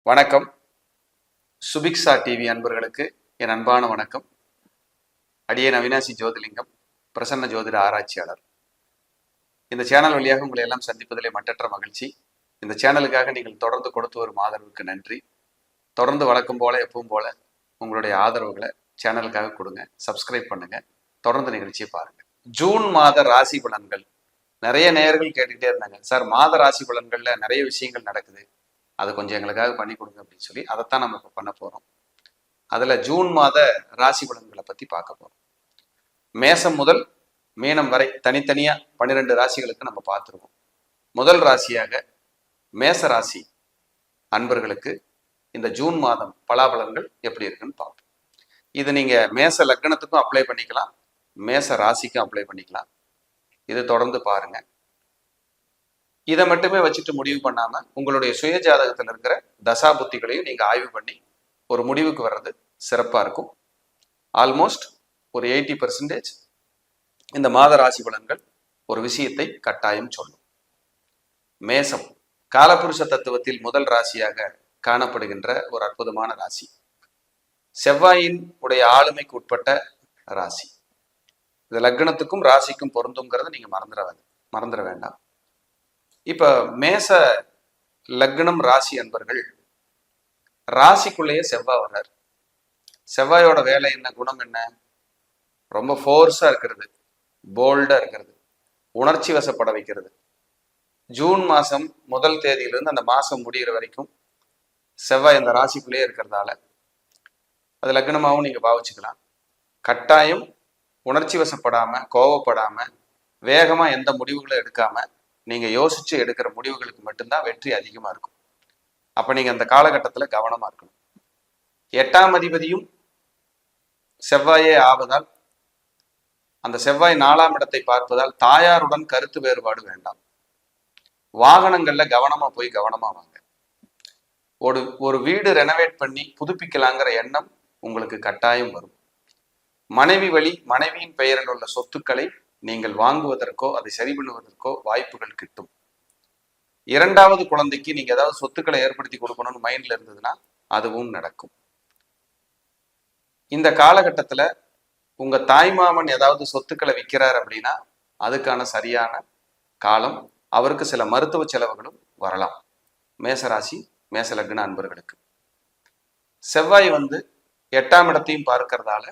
வணக்கம். சுபிக்ஷா டிவி அன்பர்களுக்கு என் அன்பான வணக்கம். அடியேன் அவினாசி ஜோதிலிங்கம், பிரசன்ன ஜோதிட ஆராய்ச்சியாளர். இந்த சேனல் வழியாக உங்களை எல்லாம் சந்திப்பதிலே மட்டற்ற மகிழ்ச்சி. இந்த சேனலுக்காக நீங்கள் தொடர்ந்து கொடுத்து வரும் ஆதரவுக்கு நன்றி. தொடர்ந்து வழக்கம் போல எப்பவும் போல உங்களுடைய ஆதரவுகளை சேனலுக்காக கொடுங்க, சப்ஸ்கிரைப் பண்ணுங்க, தொடர்ந்து நிகழ்ச்சியை பாருங்க. ஜூன் மாத ராசி பலன்கள் நிறைய நேயர்கள் கேட்டுக்கிட்டே இருந்தாங்க. சார், மாத ராசி பலன்கள்ல நிறைய விஷயங்கள் நடக்குது, அது கொஞ்சம் எங்களுக்காக பண்ணி கொடுங்க அப்படின்னு சொல்லி அதைத்தான் நம்ம இப்போ பண்ண போறோம். அதுல ஜூன் மாத ராசி பலன்களை பத்தி பார்க்க போறோம். மேசம் முதல் மீனம் வரை தனித்தனியா 12 ராசிகளுக்கு நம்ம பார்த்துருவோம். முதல் ராசியாக மேச ராசி அன்பர்களுக்கு இந்த ஜூன் மாதம் பலாபலன்கள் எப்படி இருக்குன்னு பார்ப்போம். இது நீங்க மேச லக்னத்துக்கும் அப்ளை பண்ணிக்கலாம், மேச ராசிக்கும் அப்ளை பண்ணிக்கலாம். இது தொடர்ந்து பாருங்க. இதை மட்டுமே வச்சுட்டு முடிவு பண்ணாம உங்களுடைய சுய ஜாதகத்தில் இருக்கிற தசா புத்திகளையும் நீங்க ஆய்வு பண்ணி ஒரு முடிவுக்கு வர்றது சிறப்பா இருக்கும். ஆல்மோஸ்ட் ஒரு 80% இந்த மாத ராசி பலன்கள் ஒரு விஷயத்தை கட்டாயம் சொல்லும். மேசம் காலபுருஷ தத்துவத்தில் முதல் ராசியாக காணப்படுகின்ற ஒரு அற்புதமான ராசி. செவ்வாயின் உடைய ஆளுமைக்கு உட்பட்ட ராசி. இது லக்னத்துக்கும் ராசிக்கும் பொருந்துங்கிறத நீங்க மறந்துட வேண்டாம். இப்ப மேச லக்னம் ராசி அன்பர்கள், ராசிக்குள்ளேயே செவ்வாய் வர்றார். செவ்வாயோட வேலை என்ன, குணம் என்ன? ரொம்ப ஃபோர்ஸா இருக்கிறது, போல்டா இருக்கிறது, உணர்ச்சி வசப்பட வைக்கிறது. ஜூன் மாசம் முதல் தேதியிலிருந்து அந்த மாசம் முடிகிற வரைக்கும் செவ்வாய் அந்த ராசிக்குள்ளேயே இருக்கிறதால அது லக்னமாகவும் நீங்க பாவிச்சுக்கலாம். கட்டாயம் உணர்ச்சி வசப்படாம, கோவப்படாம, வேகமா எந்த முடிவுகளை எடுக்காம நீங்க யோசிச்சு எடுக்கிற முடிவுகளுக்கு மட்டும்தான் வெற்றி அதிகமா இருக்கும். அப்ப நீங்க அந்த காலகட்டத்துல கவனமா இருக்கணும். 8ஆம் அதிபதியும் செவ்வாயே ஆவதால், அந்த செவ்வாய் 4ஆம் இடத்தை பார்ப்பதால் தாயாருடன் கருத்து வேறுபாடு வேண்டாம். வாகனங்கள்ல கவனமா போய் கவனமா வாங்க. ஒரு வீடு ரெனோவேட் பண்ணி புதுப்பிக்கலாங்கிற எண்ணம் உங்களுக்கு கட்டாயம் வரும். மனைவி வழி மனைவியின் பெயரில் உள்ள சொத்துக்களை நீங்கள் வாங்குவதற்கோ அதை சரி பண்ணுவதற்கோ வாய்ப்புகள் கிட்டும். 2வது குழந்தைக்கு நீங்க ஏதாவது சொத்துக்களை ஏற்படுத்தி கொடுக்கணும்னு மைண்ட்ல இருந்ததுன்னா அதுவும் நடக்கும். இந்த காலகட்டத்துல உங்க தாய்மாமன் ஏதாவது சொத்துக்களை விற்கிறார் அப்படின்னா அதுக்கான சரியான காலம். அவருக்கு சில மருத்துவ செலவுகளும் வரலாம். மேசராசி மேச லக்ன அன்பர்களுக்கு செவ்வாய் 8ஆம் இடத்தையும் பார்க்கறதால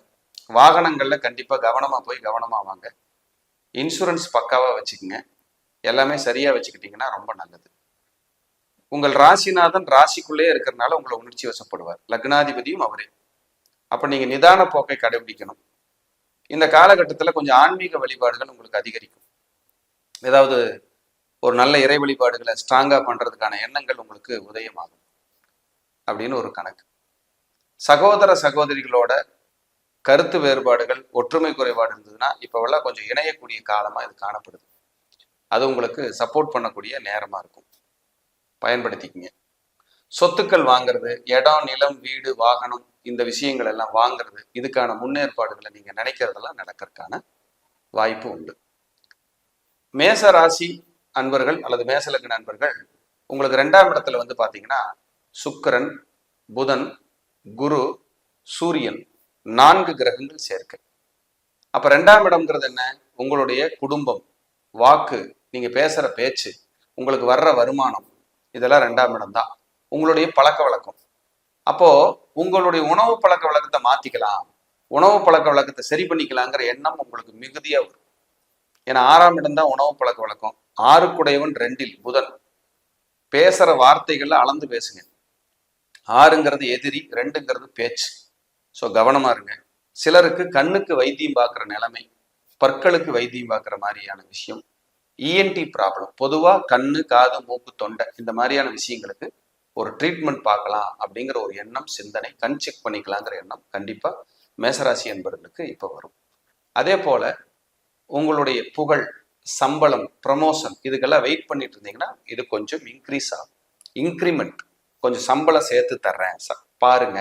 வாகனங்கள்ல கண்டிப்பா கவனமா போய் கவனமா வாங்க. இன்சூரன்ஸ் பக்காவா வச்சுக்கோங்க. எல்லாமே சரியா வச்சுக்கிட்டீங்கன்னா ரொம்ப நல்லது. உங்கள் ராசிநாதன் ராசிக்குள்ளே இருக்கிறதுனால உங்களை உணர்ச்சி வசப்படுவார். லக்னாதிபதியும் அவரே. அப்ப நீங்க நிதான போக்கை கடைபிடிக்கணும். இந்த காலகட்டத்துல கொஞ்சம் ஆன்மீக வழிபாடுகள் உங்களுக்கு அதிகரிக்கும். ஏதாவது ஒரு நல்ல இறை வழிபாடுகளை ஸ்ட்ராங்கா பண்றதுக்கான எண்ணங்கள் உங்களுக்கு உதயமாகும் அப்படின்னு ஒரு கணக்கு. சகோதர சகோதரிகளோட கருத்து வேறுபாடுகள், ஒற்றுமை குறைபாடு இருந்ததுன்னா இப்பவெல்லாம் கொஞ்சம் இணையக்கூடிய காலமா இது காணப்படுது. அது உங்களுக்கு சப்போர்ட் பண்ணக்கூடிய நேரமா இருக்கும். பயன்படுத்திக்கிங்க. சொத்துக்கள் வாங்குறது, இடம், நிலம், வீடு, வாகனம், இந்த விஷயங்கள் எல்லாம் வாங்குறது, இதுக்கான முன்னேற்பாடுகளை நீங்க நினைக்கிறதெல்லாம் நடக்கிறதுக்கான வாய்ப்பு உண்டு. மேச ராசி அன்பர்கள் அல்லது மேச லக்ன அன்பர்கள், உங்களுக்கு 2ஆம் இடத்துல பாத்தீங்கன்னா சுக்கிரன், புதன், குரு, சூரியன், 4 கிரகங்கள் சேர்க்கை. அப்ப 2ஆம் இடம்ங்கிறது என்ன? உங்களுடைய குடும்பம், வாக்கு, நீங்க பேசுற பேச்சு, உங்களுக்கு வர்ற வருமானம், இதெல்லாம் 2ஆம் இடம் தான். உங்களுடைய பழக்க வழக்கம். அப்போ உங்களுடைய உணவு பழக்க வழக்கத்தை மாத்திக்கலாம், உணவு பழக்க வழக்கத்தை சரி பண்ணிக்கலாங்கிற எண்ணம் உங்களுக்கு மிகுதியா வரும். ஏன்னா 6ஆம் இடம் தான் உணவு பழக்க வழக்கம். 6க்குடையவன் 2இல் புதன். பேசுற வார்த்தைகள்ல அளந்து பேசுங்க. 6ங்கிறது எதிரி, 2ங்கிறது பேச்சு. ஸோ கவனமா இருங்க. சிலருக்கு கண்ணுக்கு வைத்தியம் பார்க்குற நிலைமை, பற்களுக்கு வைத்தியம் பார்க்குற மாதிரியான விஷயம், இஎன்டி ப்ராப்ளம், பொதுவாக கண்ணு, காது, மூக்கு, தொண்டை, இந்த மாதிரியான விஷயங்களுக்கு ஒரு ட்ரீட்மெண்ட் பார்க்கலாம் அப்படிங்கிற ஒரு எண்ணம், சிந்தனை, கண் செக் பண்ணிக்கலாங்கிற எண்ணம் கண்டிப்பா மேசராசி என்பவர்களுக்கு இப்போ வரும். அதே போல உங்களுடைய புகழ், சம்பளம், ப்ரமோஷன், இதுக்கெல்லாம் வெயிட் பண்ணிட்டு இருந்தீங்கன்னா இது கொஞ்சம் இன்க்ரீஸ் ஆகும். இன்க்ரிமெண்ட், கொஞ்சம் சம்பளம் சேர்த்து தர்றேன் பாருங்க,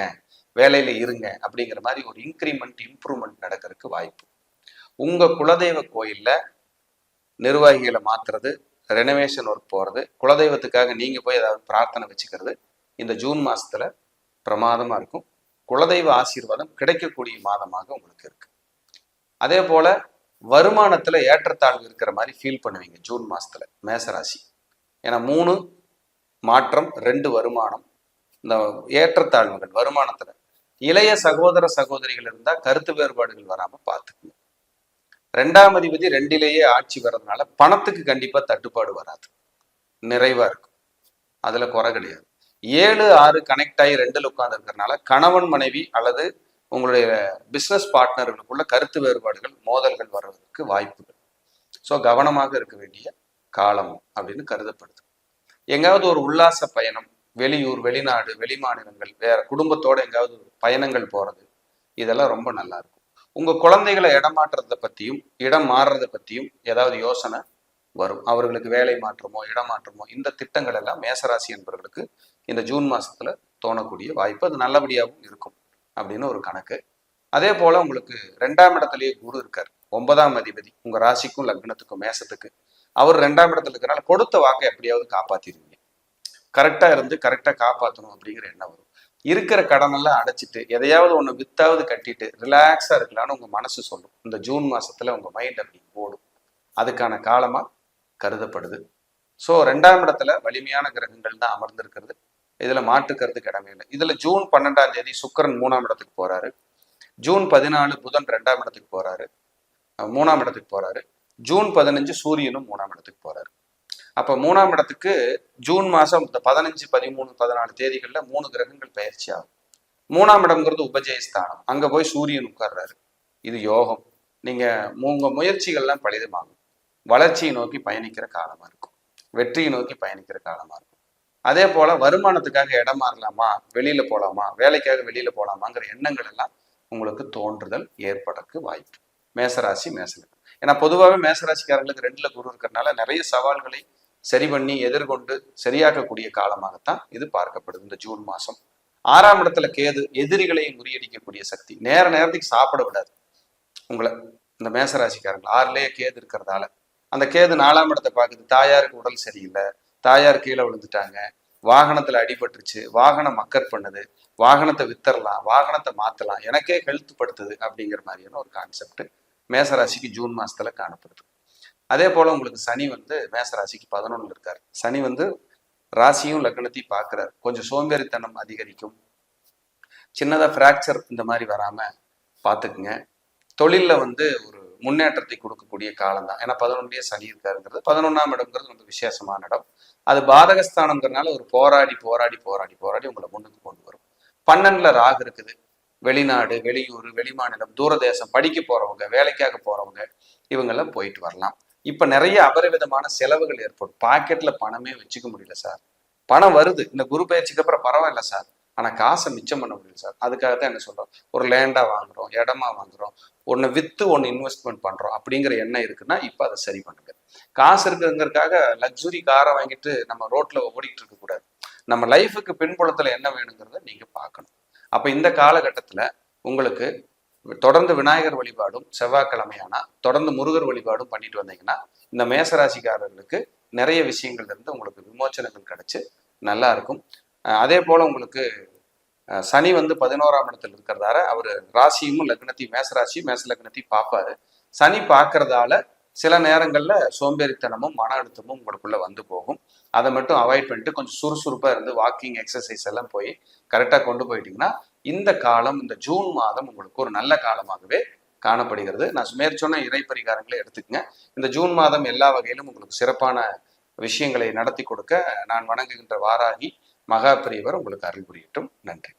வேலையில இருங்க அப்படிங்கிற மாதிரி ஒரு இன்க்ரிமெண்ட், இம்ப்ரூவ்மெண்ட் நடக்கிறதுக்கு வாய்ப்பு. உங்க குலதெய்வ கோயில்ல நிர்வாகிகளை மாத்துறது, ரெனோவேஷன் ஒர்க் போறது, குலதெய்வத்துக்காக நீங்க போய் ஏதாவது பிரார்த்தனை வச்சுக்கிறது, இந்த ஜூன் மாசத்துல பிரமாதமா இருக்கும். குலதெய்வ ஆசீர்வாதம் கிடைக்கக்கூடிய மாதமாக உங்களுக்கு இருக்கு. அதே போல வருமானத்துல ஏற்றத்தாழ்வு இருக்கிற மாதிரி ஃபீல் பண்ணுவீங்க ஜூன் மாசத்துல மேசராசி. ஏன்னா 3 மாற்றம் 2 வருமானம். இந்த ஏற்றத்தாழ்வுகள் வருமானத்துல இளைய சகோதர சகோதரிகள் இருந்தா கருத்து வேறுபாடுகள் வராம பார்த்துக்குங்க. 2ஆம் அதிபதி 2லேயே ஆட்சி வர்றதுனால பணத்துக்கு கண்டிப்பா தட்டுப்பாடு வராது, நிறைவா இருக்கும், அதுல குறை கிடையாது. 7, 6 கனெக்ட் ஆகி 2ல் உட்கார்ந்து இருக்கிறதுனால கணவன் மனைவி அல்லது உங்களுடைய பிசினஸ் பார்ட்னர்களுக்குள்ள கருத்து வேறுபாடுகள் மோதல்கள் வர்றதுக்கு வாய்ப்புகள். ஸோ கவனமாக இருக்க வேண்டிய காலம் அப்படின்னு கருதப்படுது. எங்காவது ஒரு உல்லாச பயணம், வெளியூர், வெளிநாடு, வெளிமாநிலங்கள், வேற குடும்பத்தோட எங்காவது பயணங்கள் போறது, இதெல்லாம் ரொம்ப நல்லா இருக்கும். உங்க குழந்தைகளை இடம் மாற்றத்தை பத்தியும் இடம் மாறுறதை பத்தியும் ஏதாவது யோசனை வரும். அவர்களுக்கு வேலை மாற்றமோ இடமாற்றமோ இந்த திட்டங்கள் எல்லாம் மேசராசி என்பவர்களுக்கு இந்த ஜூன் மாசத்துல தோணக்கூடிய வாய்ப்பு, அது நல்லபடியாகவும் இருக்கும் அப்படின்னு ஒரு கணக்கு. அதே போல உங்களுக்கு 2ஆம் இடத்துலயே குரு இருக்கார், 9ஆம் அதிபதி, உங்க ராசிக்கும் லக்னத்துக்கும் மேசத்துக்கு. அவர் 2ஆம் இடத்துல இருக்கிறனால கொடுத்த வாக்கை எப்படியாவது காப்பாத்திடுவீங்க. கரெக்டா இருந்து கரெக்டா காப்பாற்றணும் அப்படிங்கிற எண்ணம் வரும். இருக்கிற கடனெல்லாம் அடைச்சிட்டு எதையாவது ஒன்று வித்தாவது கட்டிட்டு ரிலாக்ஸா இருக்கலாம்னு உங்க மனசு சொல்லும். இந்த ஜூன் மாசத்துல உங்க மைண்ட் அப்படி ஓடும். அதுக்கான காலமா கருதப்படுது. ஸோ 2ஆம் இடத்துல வலிமையான கிரகங்கள் தான் அமர்ந்திருக்கிறது, இதுல மாற்றுக்கிறது இடமே இல்லை. இதுல ஜூன் 12ஆம் தேதி சுக்கிரன் 3ஆம் இடத்துக்கு போறாரு. ஜூன் 14 புதன் 2ஆம் இடத்துக்கு போறாரு, 3ஆம் இடத்துக்கு போறாரு. ஜூன் 15 சூரியனும் 3ஆம் இடத்துக்கு போறாரு. அப்ப 3ஆம் இடத்துக்கு ஜூன் மாசம் 15, 13, 14 தேதிகள்ல 3 கிரகங்கள் பயிற்சி ஆகும். 3ஆம் இடம்ங்கிறது உபஜயஸ்தானம், அங்க போய் சூரியன் உட்கார்றாரு. இது யோகம். நீங்க உங்க முயற்சிகள்லாம் பலிதமாகும். வளர்ச்சியை நோக்கி பயணிக்கிற காலமா இருக்கும், வெற்றியை நோக்கி பயணிக்கிற காலமா இருக்கும். அதே போல வருமானத்துக்காக இடம் மாறலாமா, வெளியில போலாமா, வேலைக்காக வெளியில போலாமாங்கிற எண்ணங்கள் எல்லாம் உங்களுக்கு தோன்றுதல் ஏற்படக்கு வாய்ப்பு. மேசராசி மேசலக்னம். ஏன்னா பொதுவாகவே மேசராசிக்காரர்களுக்கு 2ல குரு இருக்கிறதுனால நிறைய சவால்களை சரி பண்ணி எதிர்கொண்டு சரியாக்கக்கூடிய காலமாகத்தான் இது பார்க்கப்படுது இந்த ஜூன் மாசம். 6ஆம் இடத்துல கேது, எதிரிகளை முறியடிக்கக்கூடிய சக்தி. நேரத்துக்கு சாப்பிட விடாது உங்களை இந்த மேசராசிக்காரர்கள். 6லேயே கேது இருக்கிறதால அந்த கேது 4ஆம் இடத்தை பார்க்குது. தாயாருக்கு உடல் சரியில்லை, தாயார் கீழே விழுந்துட்டாங்க, வாகனத்துல அடிபட்டுருச்சு, வாகனம் மக்கர் பண்ணுது, வாகனத்தை வித்தரலாம், வாகனத்தை மாத்தலாம், எனக்கே ஹெல்த் படுத்துது அப்படிங்கிற மாதிரியான ஒரு கான்செப்ட் மேசராசிக்கு ஜூன் மாசத்துல காணப்படுது. அதே போல உங்களுக்கு சனி மேசராசிக்கு 11 இருக்காரு. சனி ராசியும் லக்னத்தையும் பார்க்கிறார். கொஞ்சம் சோம்பேறித்தனம் அதிகரிக்கும், சின்னதா பிராக்சர் இந்த மாதிரி வராம பார்த்துக்குங்க. தொழில்ல ஒரு முன்னேற்றத்தை கொடுக்கக்கூடிய காலம் தான். ஏன்னா 11லேயே சனி இருக்காருங்கிறது, 11ஆம் இடம்ங்கிறது ரொம்ப விசேஷமான இடம். அது பாதகஸ்தானம்ங்கிறதுனால ஒரு போராடி போராடி போராடி போராடி உங்களை முன்னுக்கு கொண்டு வரும். 12ல ராகு இருக்குது. வெளிநாடு, வெளியூர், வெளிமாநிலம், தூரதேசம் படிக்க போறவங்க, வேலைக்காக போறவங்க இவங்கெல்லாம் போயிட்டு வரலாம். இப்ப நிறைய அபரிவிதமான செலவுகள் ஏற்படும். பாக்கெட்ல பணமே வச்சுக்க முடியல சார். பணம் வருது, இந்த குரு பயிற்சிக்கு அப்புறம் பரவாயில்ல சார், ஆனா காசை மிச்சம் பண்ண முடியல சார். அதுக்காகத்தான் என்ன சொல்றோம், ஒரு லேண்டா வாங்குறோம், இடமா வாங்குறோம், ஒன்னு வித்து ஒன்னு இன்வெஸ்ட்மெண்ட் பண்றோம் அப்படிங்கிற எண்ணம் இருக்குன்னா இப்ப அதை சரி பண்ணுங்க. காசு இருக்குங்கிறதுக்காக லக்ஸுரி காரை வாங்கிட்டு நம்ம ரோட்ல ஓடிட்டு இருக்க கூடாது. நம்ம லைஃபுக்கு பின்புலத்துல என்ன வேணுங்கிறத நீங்க பார்க்கணும். அப்ப இந்த காலகட்டத்துல உங்களுக்கு தொடர்ந்து விநாயகர் வழிபாடும் செவ்வாய்க்கிழமையானா தொடர்ந்து முருகர் வழிபாடும் பண்ணிட்டு வந்தீங்கன்னா இந்த மேசராசிக்காரர்களுக்கு நிறைய விஷயங்கள்ல இருந்து உங்களுக்கு விமோச்சனங்கள் கிடைச்சு நல்லா இருக்கும். அதே போல உங்களுக்கு சனி 11ஆம் இடத்துல இருக்கிறதால அவர் ராசியும் லக்னத்தையும் மேசராசி மேச லக்னத்தையும் பார்ப்பாரு. சனி பார்க்கறதால சில நேரங்கள்ல சோம்பேறித்தனமும் மன அழுத்தமும் உங்களுக்குள்ள வந்து போகும். அதை மட்டும் அவாய்ட் பண்ணிட்டு கொஞ்சம் சுறுசுறுப்பா இருந்து வாக்கிங், எக்ஸசைஸ் எல்லாம் போய் கரெக்டா கொண்டு போயிட்டீங்கன்னா இந்த காலம், இந்த ஜூன் மாதம் உங்களுக்கு ஒரு நல்ல காலமாகவே காணப்படுகிறது. நான் மேற்சொன்ன இறை பரிகாரங்களை எடுத்துக்கங்க. இந்த ஜூன் மாதம் எல்லா வகையிலும் உங்களுக்கு சிறப்பான விஷயங்களை நடத்தி கொடுக்க நான் வணங்குகின்ற வாராகி மகா பெரியவர் உங்களுக்கு அருள் புரியட்டும். நன்றி.